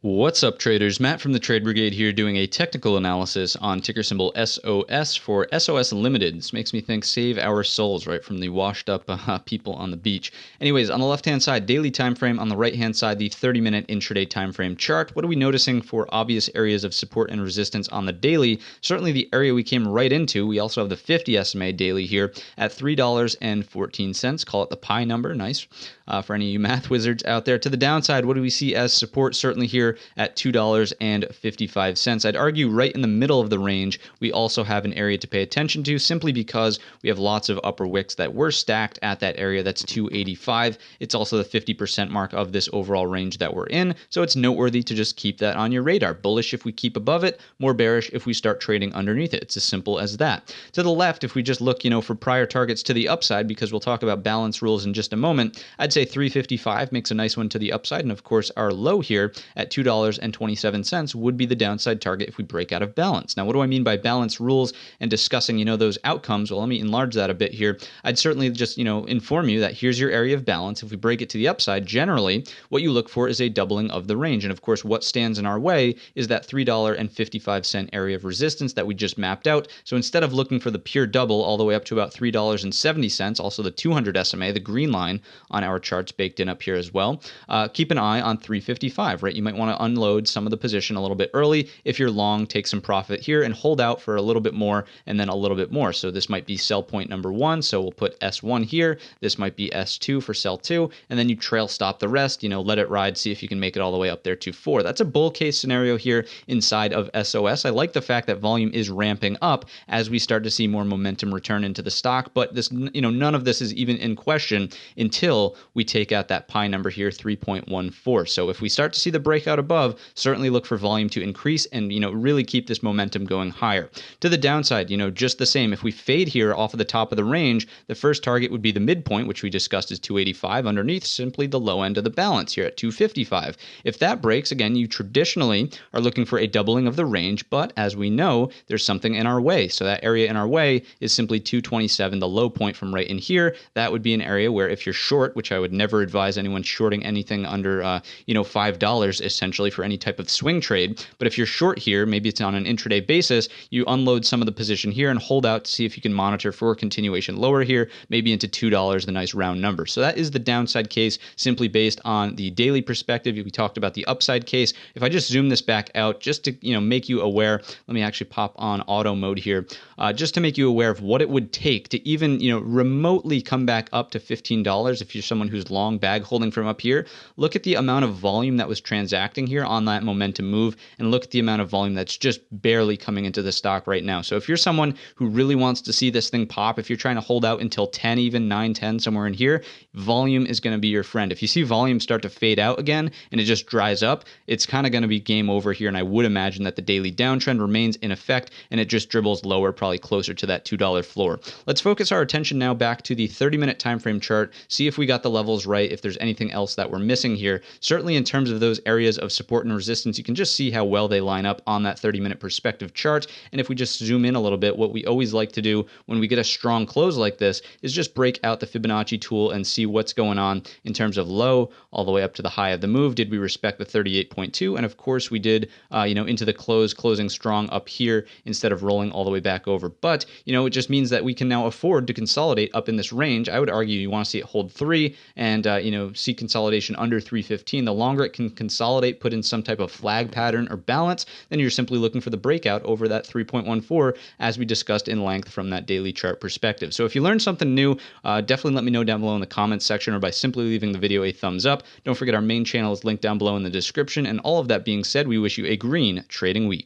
What's up, traders? Matt from the Trade Brigade here doing a technical analysis on ticker symbol SOS for SOS Limited. This makes me think save our souls, right, from the washed up people on the beach. Anyways, on the left-hand side, daily time frame. On the right-hand side, the 30-minute intraday time frame chart. What are we noticing for obvious areas of support and resistance on the daily? Certainly the area we came right into. We also have the 50 SMA daily here at $3.14. Call it the pi number. Nice. For any of you math wizards out there. To the downside, what do we see as support? Certainly here at $2.55. I'd argue right in the middle of the range, we also have an area to pay attention to simply because we have lots of upper wicks that were stacked at that area. That's 285. It's also the 50% mark of this overall range that we're in. So it's noteworthy to just keep that on your radar. Bullish if we keep above it, more bearish if we start trading underneath it. It's as simple as that. To the left, if we just look, for prior targets to the upside, because we'll talk about balance rules in just a moment, I'd say 355 makes a nice one to the upside. And of course, our low here at $2.27 would be the downside target if we break out of balance. Now, what do I mean by balance rules and discussing, those outcomes? Well, let me enlarge that a bit here. I'd certainly just, inform you that here's your area of balance. If we break it to the upside, generally what you look for is a doubling of the range. And of course, what stands in our way is that $3.55 area of resistance that we just mapped out. So instead of looking for the pure double all the way up to about $3.70, also the 200 SMA, the green line on our charts baked in up here as well, keep an eye on 355, right? You might want to unload some of the position a little bit early. If you're long, take some profit here and hold out for a little bit more and then a little bit more. So this might be sell point number 1. So we'll put S1 here. This might be S2 for sell 2. And then you trail stop the rest, let it ride, see if you can make it all the way up there to 4. That's a bull case scenario here inside of SOS. I like the fact that volume is ramping up as we start to see more momentum return into the stock. But this, none of this is even in question until we take out that pi number here, 3.14. So if we start to see the breakout above, certainly look for volume to increase and, really keep this momentum going higher. To the downside, just the same. If we fade here off of the top of the range, the first target would be the midpoint, which we discussed is 285. Underneath, simply the low end of the balance here at 255. If that breaks, again, you traditionally are looking for a doubling of the range, but as we know, there's something in our way. So that area in our way is simply 227, the low point from right in here. That would be an area where if you're short, which I would never advise anyone shorting anything under, $5 essentially for any type of swing trade. But if you're short here, maybe it's on an intraday basis, you unload some of the position here and hold out to see if you can monitor for a continuation lower here, maybe into $2, the nice round number. So that is the downside case simply based on the daily perspective. We talked about the upside case. If I just zoom this back out just to, make you aware, let me actually pop on auto mode here, just to make you aware of what it would take to even, remotely come back up to $15. If you're someone who's long bag holding from up here, look at the amount of volume that was transacting here on that momentum move and look at the amount of volume that's just barely coming into the stock right now. So if you're someone who really wants to see this thing pop, if you're trying to hold out until 10, even 9, 10, somewhere in here, volume is going to be your friend. If you see volume start to fade out again and it just dries up, it's kind of going to be game over here. And I would imagine that the daily downtrend remains in effect and it just dribbles lower, probably closer to that $2 floor. Let's focus our attention now back to the 30-minute time frame chart, see if we got the levels right, if there's anything else that we're missing here. Certainly in terms of those areas of support and resistance, you can just see how well they line up on that 30-minute perspective chart. And if we just zoom in a little bit, what we always like to do when we get a strong close like this is just break out the Fibonacci tool and see what's going on in terms of low all the way up to the high of the move. Did we respect the 38.2? And of course we did, into the close, closing strong up here instead of rolling all the way back over. But, it just means that we can now afford to consolidate up in this range. I would argue you want to see it hold 3 and, see consolidation under 315. The longer it can consolidate, put in some type of flag pattern or balance, then you're simply looking for the breakout over that 3.14 as we discussed in length from that daily chart perspective. So if you learned something new, definitely let me know down below in the comments section or by simply leaving the video a thumbs up. Don't forget our main channel is linked down below in the description. And all of that being said, we wish you a green trading week.